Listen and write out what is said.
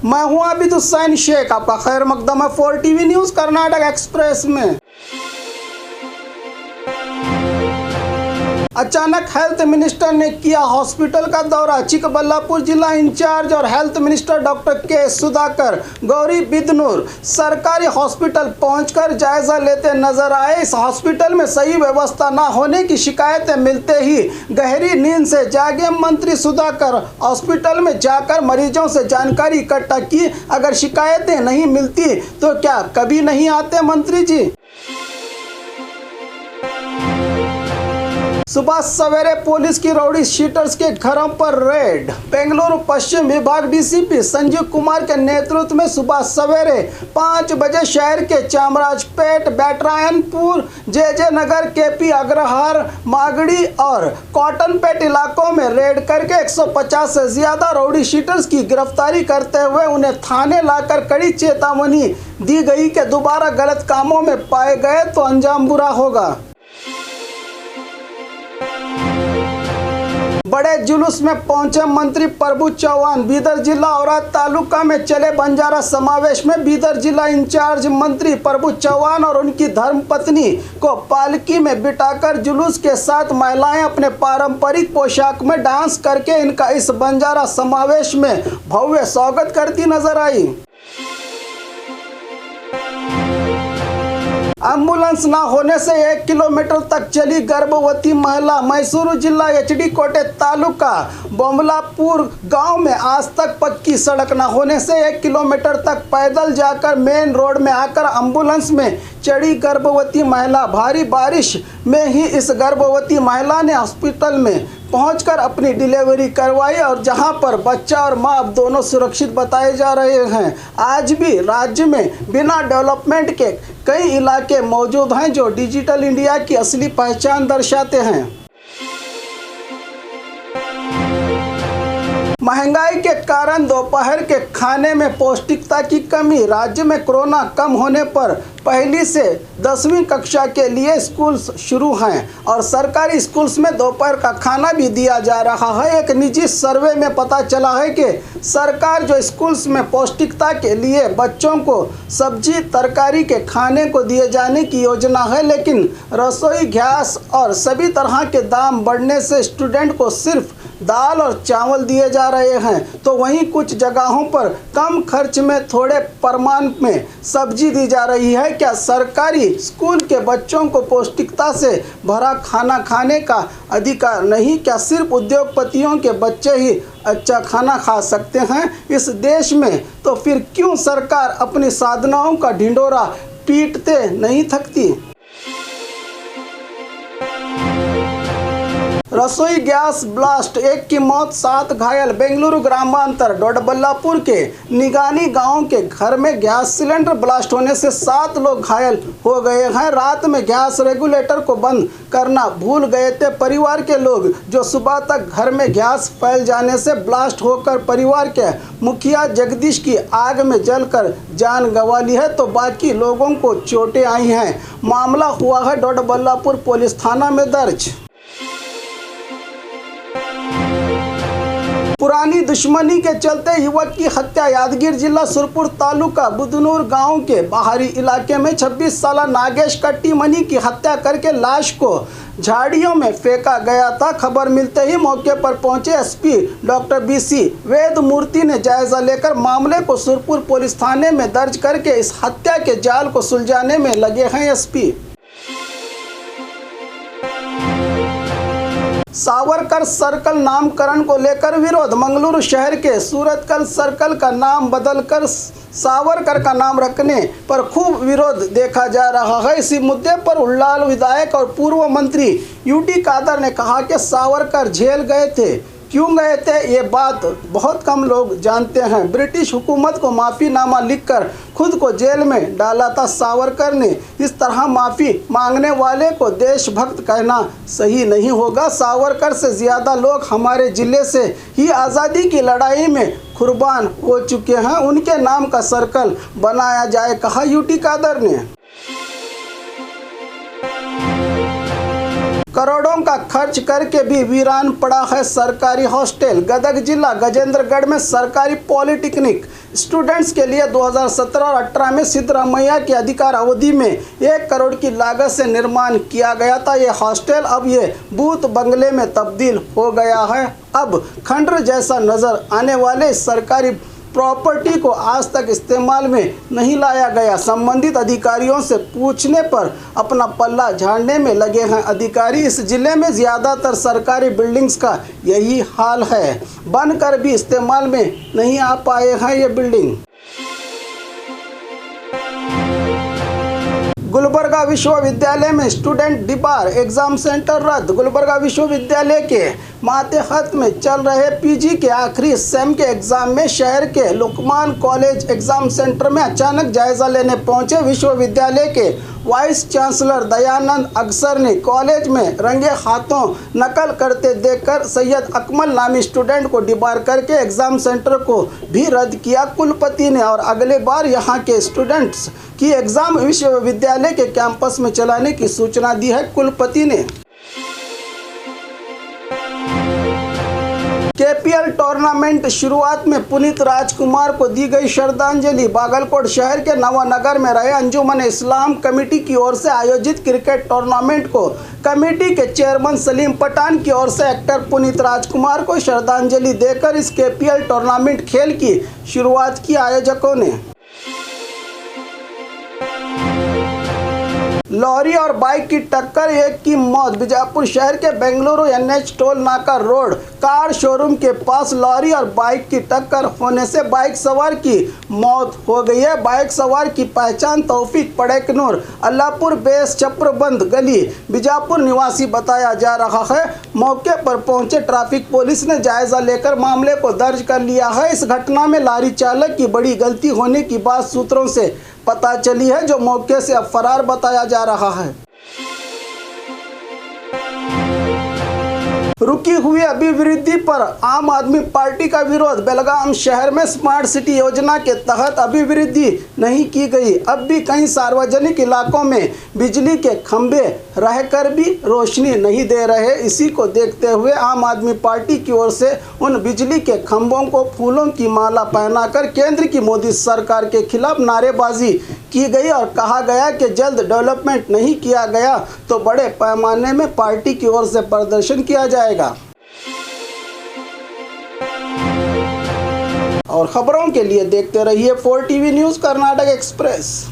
मैं हूं आबिद हुसैन शेख, आपका खैर मकदम है 4 टीवी न्यूज कर्नाटक एक्सप्रेस में। अचानक हेल्थ मिनिस्टर ने किया हॉस्पिटल का दौरा। चिकबल्लापुर जिला इंचार्ज और हेल्थ मिनिस्टर डॉक्टर के सुधाकर गौरीबिदनूर सरकारी हॉस्पिटल पहुंचकर जायजा लेते नजर आए। इस हॉस्पिटल में सही व्यवस्था न होने की शिकायतें मिलते ही गहरी नींद से जागे मंत्री सुधाकर हॉस्पिटल में जाकर मरीजों से जानकारी इकट्ठा की। अगर शिकायतें नहीं मिलती तो क्या कभी नहीं आते मंत्री जी? सुबह सवेरे पुलिस की रउडी शीटर्स के घरों पर रेड। बेंगलुरु पश्चिम विभाग डीसीपी संजीव कुमार के नेतृत्व में सुबह सवेरे 5 बजे शहर के चामराजपेट, बैटरायनपुर, जेजे नगर, केपी अग्रहार, मागड़ी और कॉटनपेट इलाकों में रेड करके 150 से ज्यादा रउडी शीटर्स की गिरफ्तारी करते हुए उन्हें थाने लाकर कड़ी चेतावनी दी गई कि दोबारा गलत कामों में पाए गए तो अंजाम बुरा होगा। बड़े जुलूस में पहुंचे मंत्री प्रभु चौहान। बीदर जिला औराद तालुका में चले बंजारा समावेश में बीदर जिला इंचार्ज मंत्री प्रभु चौहान और उनकी धर्मपत्नी को पालकी में बिठाकर जुलूस के साथ महिलाएं अपने पारंपरिक पोशाक में डांस करके इनका इस बंजारा समावेश में भव्य स्वागत करती नजर आई। एम्बुलेंस न होने से 1 किलोमीटर तक चली गर्भवती महिला। मैसूरू जिला एचडी कोटे तालुका बोमलापुर गांव में आज तक पक्की सड़क न होने से 1 किलोमीटर तक पैदल जाकर मेन रोड में आकर एम्बुलेंस में चढ़ी गर्भवती महिला। भारी बारिश में ही इस गर्भवती महिला ने हॉस्पिटल में पहुंचकर अपनी डिलीवरी करवाई और जहां पर बच्चा और मां अब दोनों सुरक्षित बताए जा रहे हैं। आज भी राज्य में बिना डेवलपमेंट के कई इलाके मौजूद हैं जो डिजिटल इंडिया की असली पहचान दर्शाते हैं। महंगाई के कारण दोपहर के खाने में पौष्टिकता की कमी। राज्य में कोरोना कम होने पर पहली से 10वीं कक्षा के लिए स्कूल शुरू हैं और सरकारी स्कूल्स में दोपहर का खाना भी दिया जा रहा है। एक निजी सर्वे में पता चला है कि सरकार जो स्कूल्स में पौष्टिकता के लिए बच्चों को सब्जी तरकारी के खाने को दिए जाने की योजना है, लेकिन रसोई गैस और सभी तरह के दाम बढ़ने से स्टूडेंट को सिर्फ दाल और चावल दिए जा रहे हैं, तो वहीं कुछ जगहों पर कम खर्च में थोड़े परिमाण में सब्जी दी जा रही है। क्या सरकारी स्कूल के बच्चों को पौष्टिकता से भरा खाना खाने का अधिकार नहीं? क्या सिर्फ उद्योगपतियों के बच्चे ही अच्छा खाना खा सकते हैं इस देश में? तो फिर क्यों सरकार अपनी साधनाओं का ढिंढोरा पीटते नहीं थकती? रसोई गैस ब्लास्ट, 1 की मौत 7 घायल। बेंगलुरु ग्रामांतर डोडबल्लापुर के निगानी गांव के घर में गैस सिलेंडर ब्लास्ट होने से 7 लोग घायल हो गए हैं। रात में गैस रेगुलेटर को बंद करना भूल गए थे परिवार के लोग, जो सुबह तक घर में गैस फैल जाने से ब्लास्ट होकर परिवार के मुखिया जगदीश की आग में जलकर जान गंवा ली है, तो बाकी लोगों को चोटें आई हैं। मामला हुआ है डोडबल्लापुर पुलिस थाना में दर्ज। पुरानी दुश्मनी के चलते युवक की हत्या। यादगीर जिला सुरपुर तालुका बुदनूर गांव के बाहरी इलाके में 26 साला नागेश कट्टीमनी की हत्या करके लाश को झाड़ियों में फेंका गया था। खबर मिलते ही मौके पर पहुंचे एसपी डॉक्टर बीसी वेदमूर्ति ने जायजा लेकर मामले को सुरपुर पुलिस थाने में दर्ज करके इस हत्या के जाल को सुलझाने में लगे हैं एसपी। सावरकर सर्कल नामकरण को लेकर विरोध। मंगलुरु शहर के सूरतकल सर्कल का नाम बदलकर सावरकर का नाम रखने पर खूब विरोध देखा जा रहा है। इसी मुद्दे पर उल्लाल विधायक और पूर्व मंत्री यूटी कादर ने कहा कि सावरकर जेल गए थे। क्यों गए थे ये बात बहुत कम लोग जानते हैं। ब्रिटिश हुकूमत को माफ़ीनामा लिखकर खुद को जेल में डाला था सावरकर ने। इस तरह माफ़ी मांगने वाले को देशभक्त कहना सही नहीं होगा। सावरकर से ज़्यादा लोग हमारे ज़िले से ही आज़ादी की लड़ाई में कुर्बान हो चुके हैं। उनके नाम का सर्कल बनाया जाए, कहा यूटी कादर ने। करोड़ों का खर्च करके भी वीरान पड़ा है सरकारी हॉस्टल। गदग जिला गजेंद्रगढ़ में सरकारी पॉलिटेक्निक स्टूडेंट्स के लिए 2017 और 18 में सिद्धरामैया की अधिकार अवधि में 1 करोड़ की लागत से निर्माण किया गया था। ये हॉस्टल अब ये बूथ बंगले में तब्दील हो गया है। अब खंडर जैसा नजर आने वाले सरकारी प्रॉपर्टी को आज तक इस्तेमाल में नहीं लाया गया। संबंधित अधिकारियों से पूछने पर अपना पल्ला झाड़ने में लगे हैं अधिकारी। इस जिले में ज़्यादातर सरकारी बिल्डिंग्स का यही हाल है, बनकर भी इस्तेमाल में नहीं आ पाए हैं ये बिल्डिंग। गुलबर्गा विश्वविद्यालय में स्टूडेंट डिबार एग्जाम सेंटर रद्द। गुलबर्गा विश्वविद्यालय के मातेहत में चल रहे पीजी के आखिरी सेम के एग्जाम में शहर के लुकमान कॉलेज एग्जाम सेंटर में अचानक जायजा लेने पहुंचे विश्वविद्यालय के वाइस चांसलर दयानंद अगसर ने कॉलेज में रंगे हाथों नकल करते देखकर सैयद अकमल नामी स्टूडेंट को डिबार करके एग्जाम सेंटर को भी रद्द किया। कुलपति ने और अगले बार यहां के स्टूडेंट्स की एग्जाम विश्वविद्यालय के कैंपस में चलाने की सूचना दी है। कुलपति ने केपीएल टूर्नामेंट शुरुआत में पुनीत राजकुमार को दी गई श्रद्धांजलि। बागलकोट शहर के नवानगर में रहे अंजुमन इस्लाम कमेटी की ओर से आयोजित क्रिकेट टूर्नामेंट को कमेटी के चेयरमैन सलीम पठान की ओर से एक्टर पुनीत राजकुमार को श्रद्धांजलि देकर इस केपीएल टूर्नामेंट खेल की शुरुआत की आयोजकों ने। लॉरी और बाइक की टक्कर, एक की मौत। बीजापुर शहर के बेंगलुरु एनएच टोल नाका रोड कार शोरूम के पास लॉरी और बाइक की टक्कर होने से बाइक सवार की मौत हो गई है। बाइक सवार की पहचान तौफीक पड़ेकनूर अल्लाहपुर बेस चप्रबंद गली बीजापुर निवासी बताया जा रहा है। मौके पर पहुंचे ट्रैफिक पुलिस ने जायजा लेकर मामले को दर्ज कर लिया है। इस घटना में लारी चालक की बड़ी गलती होने की बात सूत्रों से पता चली है, जो मौके से अब फरार बताया जा रहा है। रुकी हुई अभिवृद्धि पर आम आदमी पार्टी का विरोध। बेलगाम शहर में स्मार्ट सिटी योजना के तहत अभिवृद्धि नहीं की गई। अब भी कई सार्वजनिक इलाकों में बिजली के खंभे रहकर भी रोशनी नहीं दे रहे। इसी को देखते हुए आम आदमी पार्टी की ओर से उन बिजली के खंभों को फूलों की माला पहनाकर केंद्र की मोदी सरकार के खिलाफ नारेबाजी की गई और कहा गया कि जल्द डेवलपमेंट नहीं किया गया तो बड़े पैमाने में पार्टी की ओर से प्रदर्शन किया जाएगा। और खबरों के लिए देखते रहिए 4 टीवी न्यूज़ कर्नाटक एक्सप्रेस।